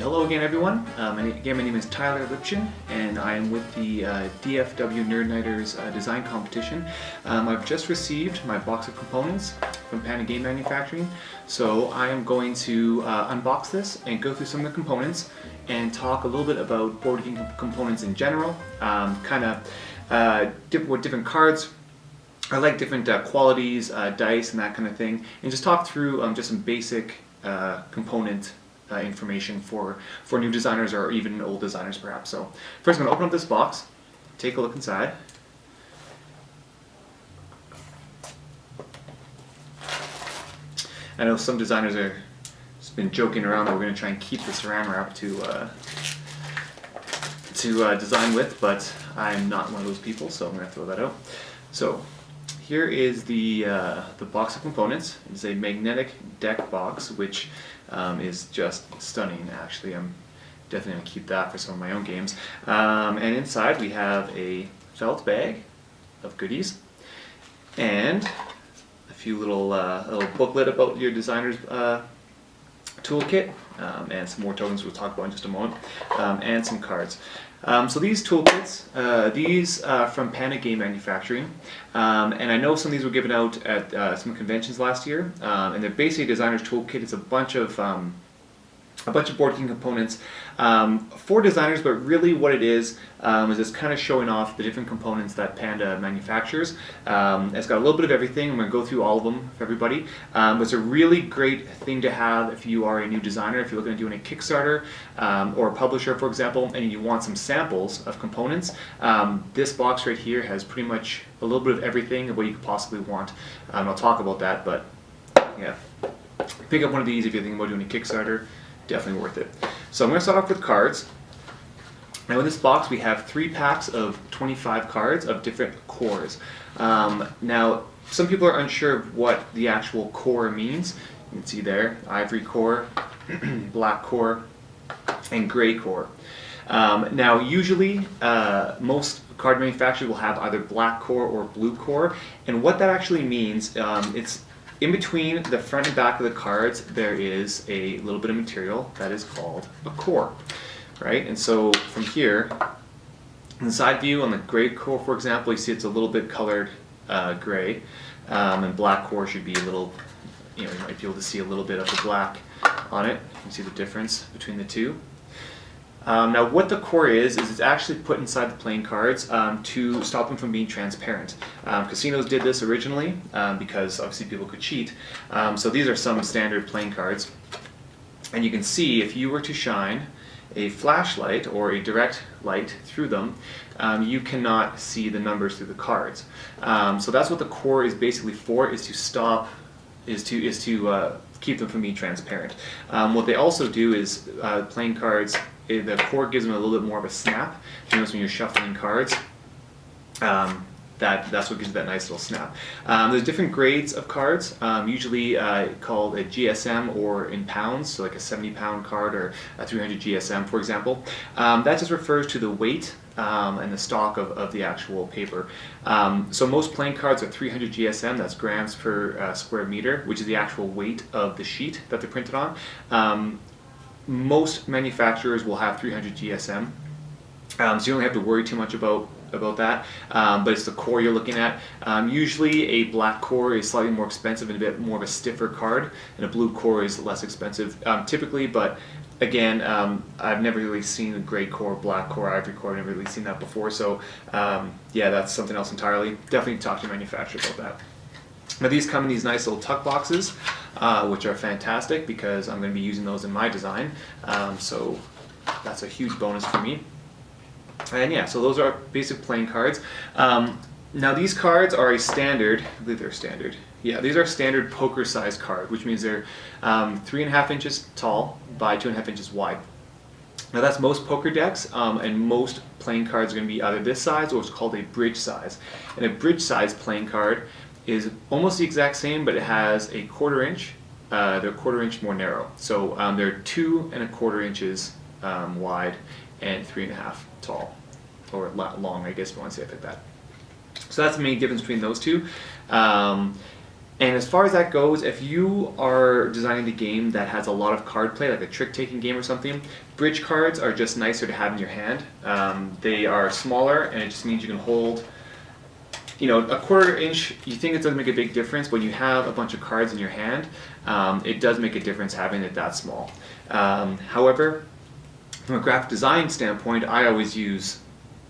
hello again everyone. My name is Tyler Lipchin and I am with the DFWNN design competition. I've just received my box of components from Panda Game Manufacturing, so I am going to unbox this and go through some of the components and talk a little bit about board game components in general, what different cards I like, different qualities, dice and that kind of thing, and just talk through just some basic component information for new designers or even old designers perhaps. So first I'm going to open up this box, take a look inside. I know some designers are just been joking around that we're going to try and keep the saran wrap to design with, but I'm not one of those people, so I'm going to throw that out. So here is the box of components. It's a magnetic deck box, which is just stunning. Actually, I'm definitely going to keep that for some of my own games. And inside we have a felt bag of goodies and a few little booklet about your designer's toolkit, and some more tokens we'll talk about in just a moment, and some cards. So these toolkits, these are from Panda Game Manufacturing, and I know some of these were given out at some conventions last year, and they're basically a designer's toolkit. It's a bunch of board game components for designers, but really what it is it's kind of showing off the different components that Panda manufactures. It's got a little bit of everything. I'm going to go through all of them for everybody. It's a really great thing to have if you are a new designer, if you're looking at doing a Kickstarter or a publisher, for example, and you want some samples of components. This box right here has pretty much a little bit of everything of what you could possibly want. I'll talk about that, but yeah, pick up one of these if you're thinking about doing a Kickstarter. Definitely worth it. So I'm going to start off with cards. Now in this box we have 3 packs of 25 cards of different cores. Now some people are unsure of what the actual core means. You can see there, ivory core, black core, and gray core. Now usually most card manufacturers will have either black core or blue core, and what that actually means, it's in between the front and back of the cards there is a little bit of material that is called a core, right? And so from here, in the side view on the gray core, for example, you see it's a little bit colored gray, and black core should be a little, you might be able to see a little bit of the black on it. You can see the difference between the two. Now what the core is it's actually put inside the playing cards to stop them from being transparent. Casinos did this originally because obviously people could cheat. So these are some standard playing cards. And you can see if you were to shine a flashlight or a direct light through them, you cannot see the numbers through the cards. So that's what the core is basically for, is to stop, is to keep them from being transparent. What they also do is playing cards, the core gives them a little bit more of a snap. You notice when you're shuffling cards, that's what gives that nice little snap. There's different grades of cards, usually called a GSM or in pounds, so like a 70-pound card or a 300 GSM, for example. That just refers to the weight and the stock of the actual paper. So most playing cards are 300 GSM, that's grams per square meter, which is the actual weight of the sheet that they're printed on. Most manufacturers will have 300 GSM, so you don't have to worry too much about that, but it's the core you're looking at. Usually a black core is slightly more expensive and a bit more of a stiffer card, and a blue core is less expensive typically, but again, I've never really seen a gray core, black core, ivory core. I've never really seen that before, so yeah, that's something else entirely. Definitely talk to your manufacturer about that. Now these come in these nice little tuck boxes, which are fantastic because I'm going to be using those in my design, so that's a huge bonus for me. And yeah, so those are basic playing cards. Now these cards are a standard, I believe they're standard. Yeah, these are standard poker size card, which means they're 3.5 inches tall by 2.5 inches wide. Now that's most poker decks, and most playing cards are going to be either this size or what's called a bridge size. And a bridge size playing card is almost the exact same, but it has a 1/4 inch. They're 1/4 inch more narrow. So they're 2.25 inches wide and 3.5 tall, or long, I guess if you want to say it like that. So that's the main difference between those two. And as far as that goes, if you are designing a game that has a lot of card play, like a trick-taking game or something, bridge cards are just nicer to have in your hand. They are smaller, and it just means you can hold, you know, a 1/4 inch. You think it doesn't make a big difference, but when you have a bunch of cards in your hand, it does make a difference having it that small. However, from a graphic design standpoint, I always use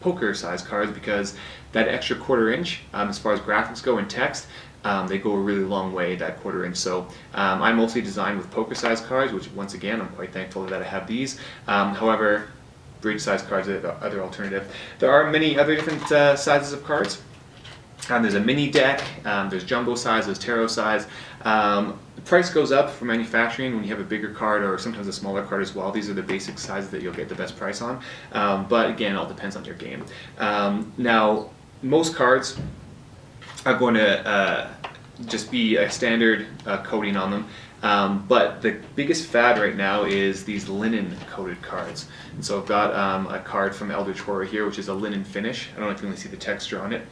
poker-sized cards because that extra 1/4 inch, as far as graphics go and text, they go a really long way, that 1/4 inch. So I mostly design with poker-sized cards, which once again, I'm quite thankful that I have these. However, bridge-sized cards are the other alternative. There are many other different sizes of cards. There's a mini deck, there's jumbo size, there's tarot size. The price goes up for manufacturing when you have a bigger card or sometimes a smaller card as well. These are the basic sizes that you'll get the best price on. But again, it all depends on your game. Now, most cards are going to just be a standard coating on them. But the biggest fad right now is these linen coated cards. And so I've got a card from Eldritch Horror here, which is a linen finish. I don't know if you can see the texture on it.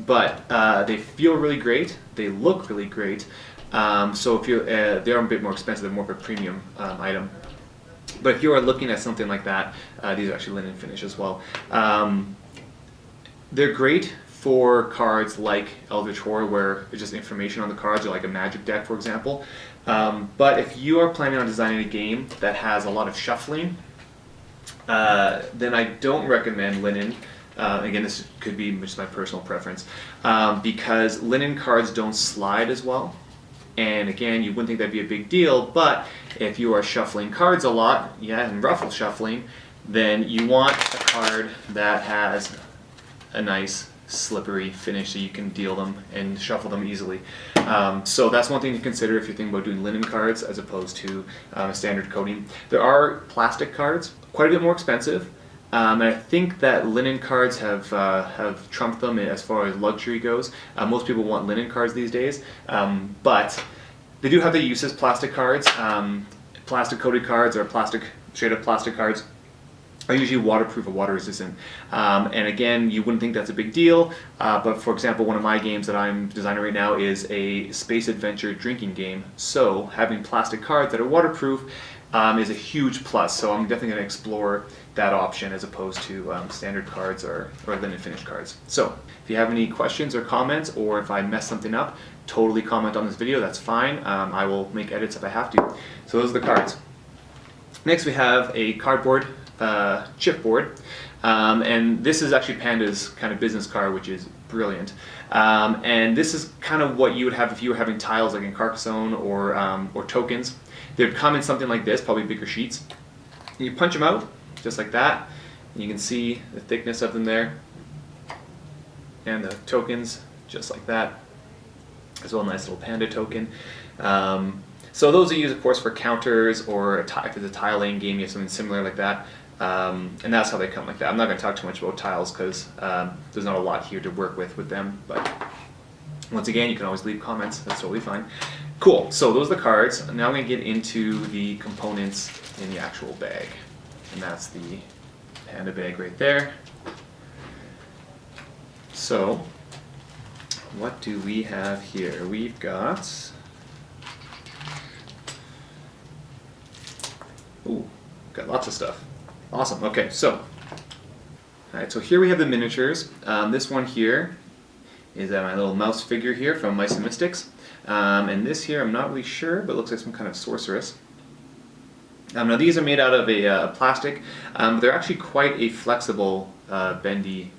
But they feel really great. They look really great. So if you're, they're a bit more expensive. They're more of a premium item. But if you are looking at something like that, these are actually linen finish as well. They're great for cards like Eldritch Horror, where it's just information on the cards, or like a Magic deck, for example. But if you are planning on designing a game that has a lot of shuffling, then I don't recommend linen. Again, this could be just my personal preference, because linen cards don't slide as well. And again, you wouldn't think that'd be a big deal, but if you are shuffling cards a lot, and ruffle shuffling, then you want a card that has a nice slippery finish so you can deal them and shuffle them easily. So that's one thing to consider if you're thinking about doing linen cards as opposed to a standard coating. There are plastic cards, quite a bit more expensive. And I think that linen cards have trumped them as far as luxury goes. Most people want linen cards these days, but they do have their uses. Plastic cards, plastic coated cards, or straight up plastic cards are usually waterproof or water resistant. And again, you wouldn't think that's a big deal, but for example, one of my games that I'm designing right now is a space adventure drinking game. So having plastic cards that are waterproof is a huge plus. So I'm definitely going to explore that option as opposed to standard cards or linen finished cards. So if you have any questions or comments, or if I mess something up, totally comment on this video, that's fine. I will make edits if I have to. So those are the cards. Next we have a cardboard chipboard, and this is actually Panda's kind of business card, which is brilliant. And this is kind of what you would have if you were having tiles like in Carcassonne or tokens. They would come in something like this, probably bigger sheets. And you punch them out just like that, and you can see the thickness of them there, and the tokens just like that as well. Nice little Panda token. So those are used, of course, for counters, or if it's a tile laying game, you have something similar like that. And that's how they come like that. I'm not going to talk too much about tiles because there's not a lot here to work with them. But once again, you can always leave comments. That's totally fine. Cool. So those are the cards. Now I'm going to get into the components in the actual bag. And that's the Panda bag right there. So what do we have here? We've got... Ooh, got lots of stuff. Awesome. Okay, so, alright, so here we have the miniatures. This one here is my little mouse figure here from Mice and Mystics. And this here, I'm not really sure, but it looks like some kind of sorceress. Now these are made out of a plastic. They're actually quite a flexible, bendy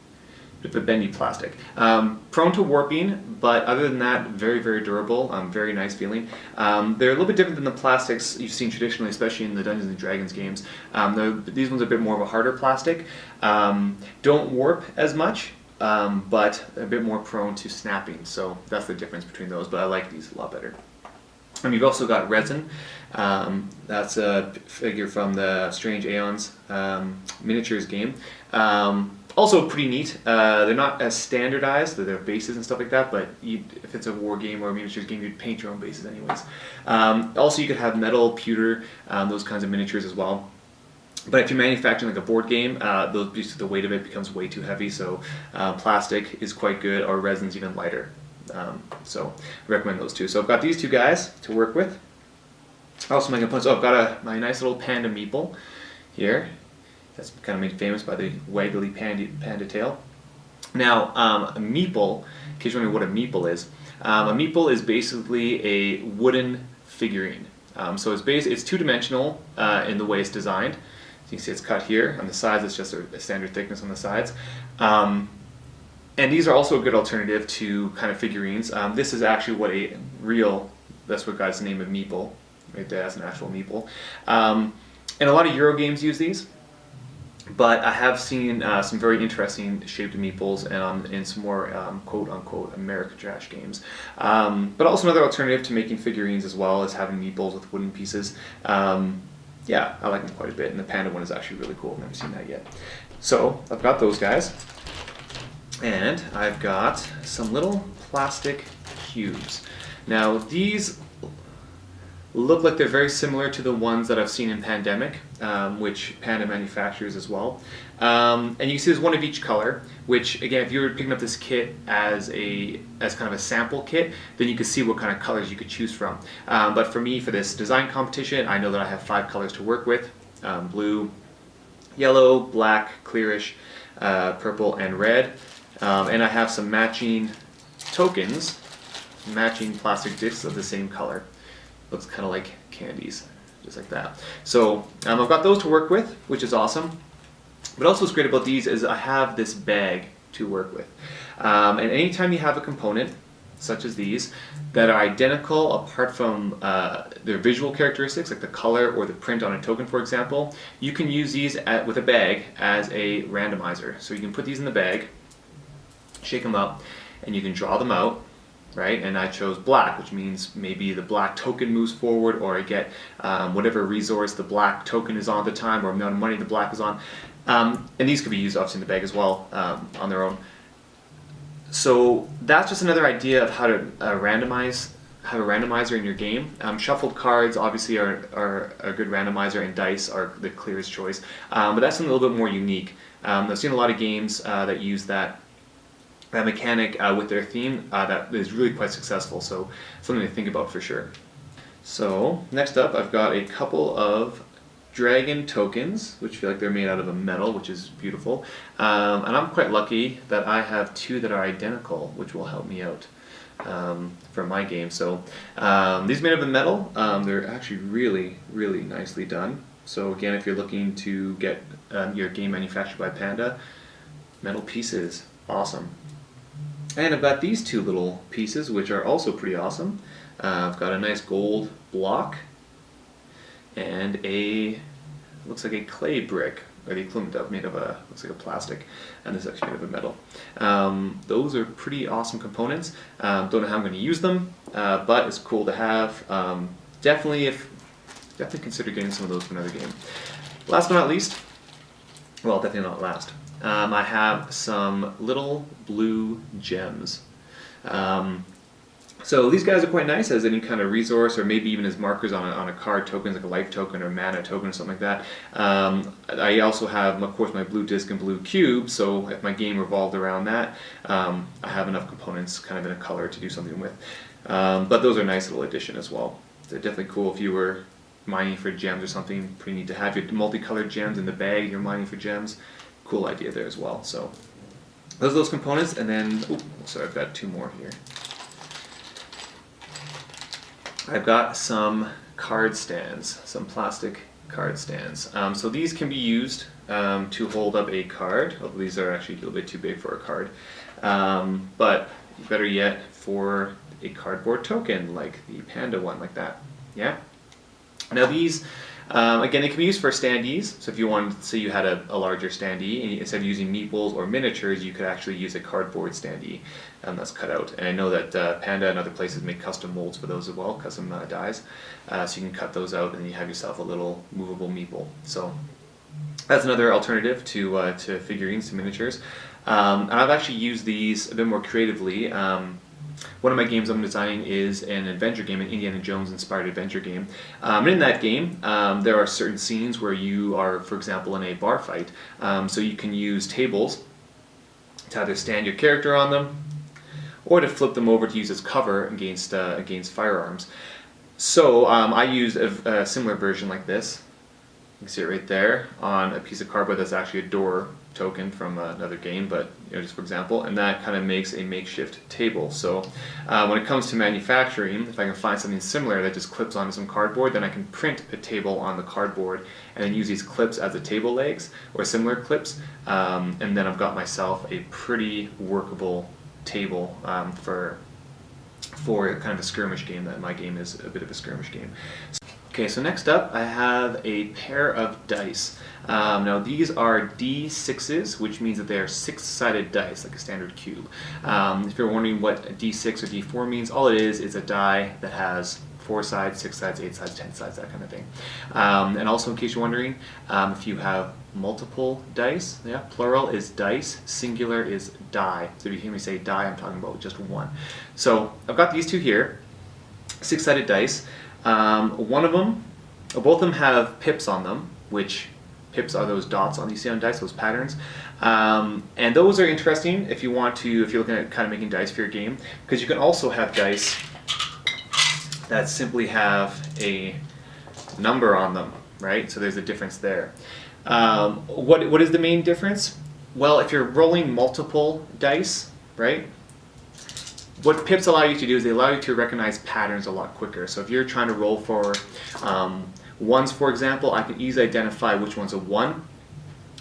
plastic. Prone to warping, but other than that, very, very durable, very nice feeling. They're a little bit different than the plastics you've seen traditionally, especially in the Dungeons and Dragons games. These ones are a bit more of a harder plastic. Don't warp as much, but a bit more prone to snapping, so that's the difference between those, but I like these a lot better. And you've also got resin. That's a figure from the Strange Aeons miniatures game. Also pretty neat. They're not as standardized, they're bases and stuff like that, but if it's a war game or a miniatures game, you'd paint your own bases anyways. Also you could have metal, pewter, those kinds of miniatures as well. But if you're manufacturing like a board game, the weight of it becomes way too heavy, so plastic is quite good, or resin's even lighter. So I recommend those two. So I've got these two guys to work with. Also my components, I've got my nice little panda meeple here. That's kind of made famous by the waggly panda tail. Now, a meeple, in case you're wondering what a meeple is basically a wooden figurine. So it's two-dimensional in the way it's designed. So you can see it's cut here on the sides. It's just a standard thickness on the sides. And these are also a good alternative to kind of figurines. This is actually what that's what got its name of meeple, right there, as an actual meeple. And a lot of Euro games use these. But I have seen some very interesting shaped meeples in some more quote-unquote American trash games. But also another alternative to making figurines as well is having meeples with wooden pieces. Yeah, I like them quite a bit, and the panda one is actually really cool. I've never seen that yet. So I've got those guys, and I've got some little plastic cubes. Now these look like they're very similar to the ones that I've seen in Pandemic, which Panda manufactures as well. And you can see there's one of each color, which again, if you were picking up this kit as kind of a sample kit, then you could see what kind of colors you could choose from. But for me, for this design competition, I know that I have 5 colors to work with: blue, yellow, black, clearish, purple, and red. And I have some matching tokens, matching plastic discs of the same color. Looks kind of like candies, just like that. So I've got those to work with, which is awesome. But also what's great about these is I have this bag to work with. And anytime you have a component, such as these, that are identical apart from their visual characteristics, like the color or the print on a token, for example, you can use these with a bag as a randomizer. So you can put these in the bag, shake them up, and you can draw them out. Right, and I chose black, which means maybe the black token moves forward, or I get whatever resource the black token is on at the time, or amount of money the black is on. And these could be used obviously in the bag as well on their own. So that's just another idea of how to have a randomizer in your game. Shuffled cards obviously are a good randomizer, and dice are the clearest choice. But that's something a little bit more unique. I've seen a lot of games that use that mechanic with their theme that is really quite successful, so something to think about for sure. So next up, I've got a couple of dragon tokens, which feel like they're made out of a metal, which is beautiful. And I'm quite lucky that I have 2 that are identical, which will help me out for my game. So these are made of a metal. They're actually really, really nicely done. So again, if you're looking to get your game manufactured by Panda, metal pieces, awesome. And I've got these 2 little pieces, which are also pretty awesome. I've got a nice gold block and looks like a clay brick, or the equivalent of made of looks like a plastic, and this is actually made of a metal. Those are pretty awesome components. Don't know how I'm going to use them, but it's cool to have. Definitely consider getting some of those for another game. Last but not least, well, definitely not last. I have some little blue gems. So these guys are quite nice as any kind of resource, or maybe even as markers on a card, tokens like a life token or mana token or something like that. I also have, of course, my blue disc and blue cube, so if my game revolved around that, I have enough components kind of in a color to do something with. But those are a nice little addition as well. They're definitely cool if you were mining for gems or something. Pretty neat to have your multicolored gems in the bag, you're mining for gems. Cool idea there as well. So those components, and then sorry, I've got 2 more here. I've got some card stands, some plastic card stands. So these can be used to hold up a card. Although these are actually a little bit too big for a card, but better yet, for a cardboard token like the Panda one, like that. Yeah. Now these. Again, it can be used for standees, so if you wanted, say you had a larger standee, and instead of using meeples or miniatures, you could actually use a cardboard standee that's cut out. And I know that Panda and other places make custom molds for those as well, custom dies, so you can cut those out and then you have yourself a little movable meeple. So that's another alternative to figurines, to miniatures. And I've actually used these a bit more creatively. One of my games I'm designing is an adventure game, an Indiana Jones inspired adventure game. And in that game, there are certain scenes where you are, for example, in a bar fight. So you can use tables to either stand your character on them, or to flip them over to use as cover against firearms. So I used a similar version like this. You can see it right there on a piece of cardboard that's actually a door token from another game, but just for example, and that kind of makes a makeshift table. So when it comes to manufacturing, if I can find something similar that just clips onto some cardboard, then I can print a table on the cardboard and then use these clips as the table legs or similar clips, and then I've got myself a pretty workable table for kind of a skirmish game. That my game is a bit of a skirmish game. Okay, so next up I have a pair of dice. Now these are D6s, which means that they are 6-sided dice, like a standard cube. If you're wondering what a D6 or D4 means, all it is a die that has 4 sides, 6 sides, 8 sides, 10 sides, that kind of thing. And also, in case you're wondering, if you have multiple dice, yeah, plural is dice, singular is die. So if you hear me say die, I'm talking about just one. So I've got these two here, 6-sided dice. One of them, both of them have pips on them, which pips are those dots on you see on dice, those patterns. And those are interesting if you're looking at kind of making dice for your game, because you can also have dice that simply have a number on them, right? So there's a difference there. What is the main difference? Well, if you're rolling multiple dice, right? What pips allow you to do is they allow you to recognize patterns a lot quicker. So if you're trying to roll for ones, for example, I can easily identify which one's a 1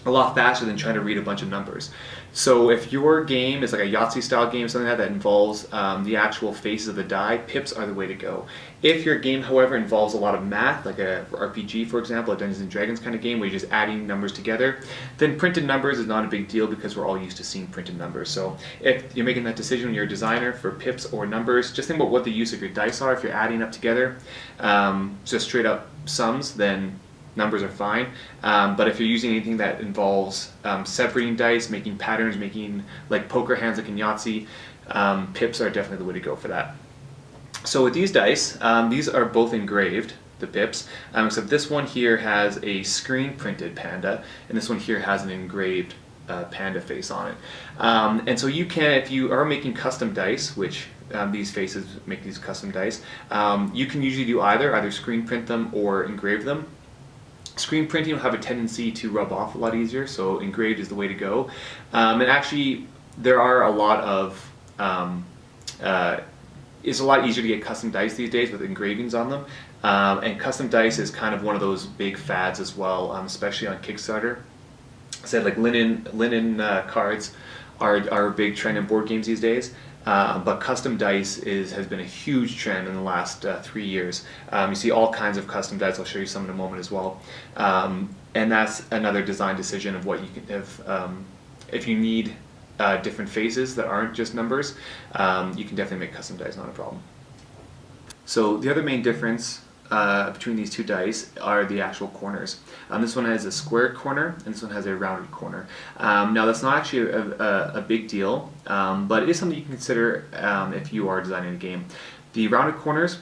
a lot faster than trying to read a bunch of numbers. So if your game is like a Yahtzee style game, something like that involves the actual faces of the die, pips are the way to go. If your game, however, involves a lot of math, like a RPG, for example, a Dungeons and Dragons kind of game where you're just adding numbers together, then printed numbers is not a big deal because we're all used to seeing printed numbers. So if you're making that decision when you're a designer for pips or numbers, just think about what the use of your dice are. If you're adding up together, just straight up sums, then numbers are fine, but if you're using anything that involves separating dice, making patterns, making like poker hands like in Yahtzee, pips are definitely the way to go for that. So with these dice, these are both engraved, the pips, except this one here has a screen printed panda, and this one here has an engraved panda face on it. And so you can, if you are making custom dice, which these faces make these custom dice, you can usually do either screen print them or engrave them. Screen printing will have a tendency to rub off a lot easier, so engraved is the way to go. And actually, there are a lot of, it's a lot easier to get custom dice these days with engravings on them. And custom dice is kind of one of those big fads as well, especially on Kickstarter. I said like linen cards are a big trend in board games these days. But custom dice has been a huge trend in the last 3 years. You see all kinds of custom dice. I'll show you some in a moment as well. And that's another design decision of what you can have. If you need different faces that aren't just numbers, you can definitely make custom dice, not a problem. So the other main difference between these two dice are the actual corners. This one has a squared corner and this one has a rounded corner. Now that's not actually a big deal, but it is something you can consider if you are designing a game. The rounded corners,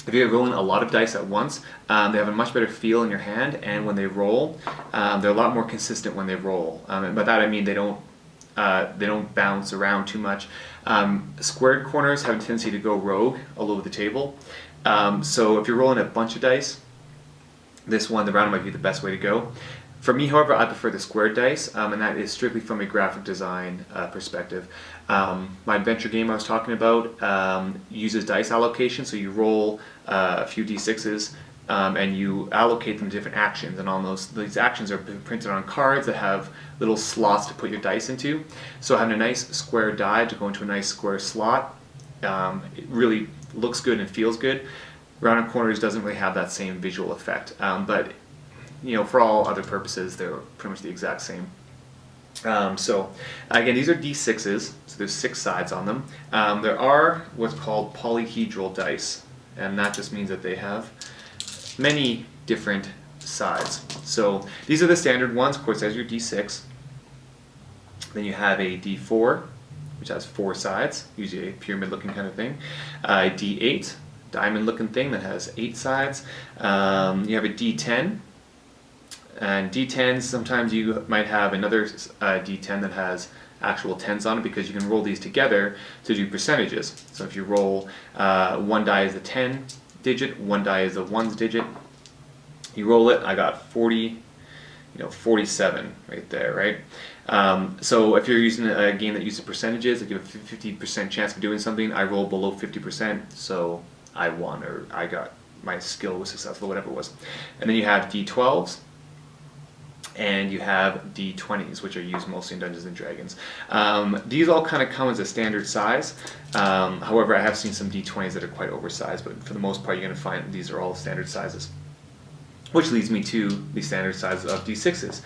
if you're rolling a lot of dice at once, they have a much better feel in your hand, and when they roll, they're a lot more consistent when they roll. And by that I mean they don't bounce around too much. Squared corners have a tendency to go rogue all over the table. So if you're rolling a bunch of dice, this one, the round, might be the best way to go. For me, however, I prefer the squared dice, and that is strictly from a graphic design perspective. My adventure game I was talking about uses dice allocation, so you roll a few d6s and you allocate them to different actions, and on these actions are printed on cards that have little slots to put your dice into. So having a nice square die to go into a nice square slot, it really looks good and feels good. Rounded corners doesn't really have that same visual effect, but for all other purposes, they're pretty much the exact same. So again, these are D6s, so there's 6 sides on them. There are what's called polyhedral dice, and that just means that they have many different sides. So these are the standard ones. Of course, there's your D6. Then you have a D4, which has 4 sides, usually a pyramid-looking kind of thing. A D8, diamond-looking thing that has 8 sides. You have a D10, and D10s, sometimes you might have another D10 that has actual tens on it, because you can roll these together to do percentages. So if you roll one die is a 10 digit, one die is a ones digit, you roll it, I got 40, 47 right there, right? So if you're using a game that uses percentages, if you have a 50% chance of doing something, I roll below 50%, so I won, or I got, my skill was successful, whatever it was. And then you have D12s, and you have D20s, which are used mostly in Dungeons and Dragons. These all kind of come as a standard size. However, I have seen some D20s that are quite oversized, but for the most part, you're going to find these are all standard sizes. Which leads me to the standard size of D6s.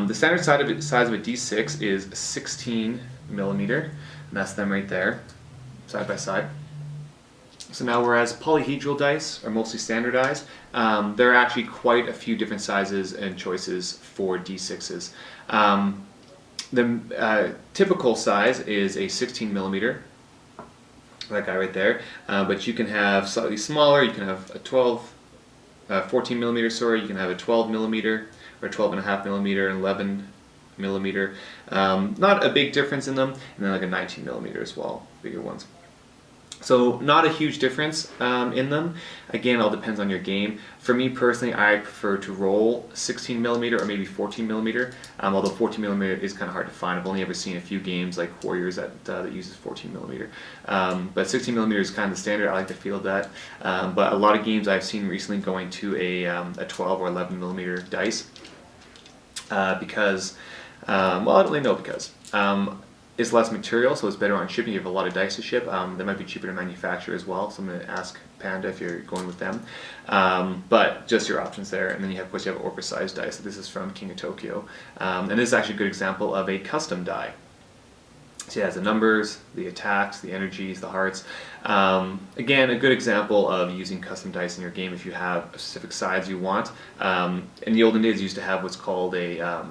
The standard size of a D6 is 16 millimeter, and that's them right there, side by side. So now, whereas polyhedral dice are mostly standardized, there are actually quite a few different sizes and choices for D6s. The typical size is a 16 millimeter, that guy right there, but you can have slightly smaller, you can have a 14 millimeter, sorry, you can have a 12 millimeter, or 12.5 millimeter, and 11 millimeter. Not a big difference in them, and then like a 19 millimeter as well, bigger ones. So not a huge difference in them. Again, it all depends on your game. For me personally, I prefer to roll 16 millimeter or maybe 14 millimeter, although 14 millimeter is kind of hard to find. I've only ever seen a few games like Warriors that uses 14 millimeter. But 16 millimeter is kind of the standard. I like the feel of that. But a lot of games I've seen recently going to a 12 or 11 millimeter dice because, well, I don't really know because. It's less material, so it's better on shipping. You have a lot of dice to ship. They might be cheaper to manufacture as well, so I'm going to ask Panda if you're going with them. But just your options there. And then you have, of course, you have oversized dice. So this is from King of Tokyo. And this is actually a good example of a custom die. So it has the numbers, the attacks, the energies, the hearts. Again, a good example of using custom dice in your game if you have specific sides you want. In the olden days, you used to have what's called a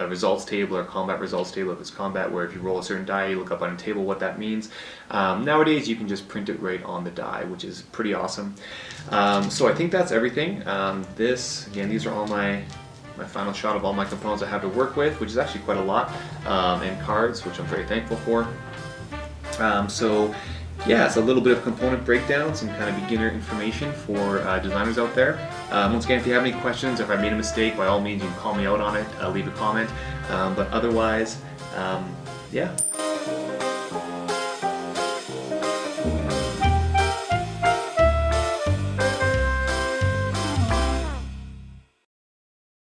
results table or combat results table if it's combat, where if you roll a certain die, you look up on a table what that means. Nowadays, you can just print it right on the die, which is pretty awesome. So I think that's everything. Again, these are all my final shot of all my components I have to work with, which is actually quite a lot, and cards, which I'm very thankful for. So yeah, it's a little bit of component breakdown, some kind of beginner information for designers out there. Once again, if you have any questions, or if I made a mistake, by all means, you can call me out on it, leave a comment. But otherwise, yeah.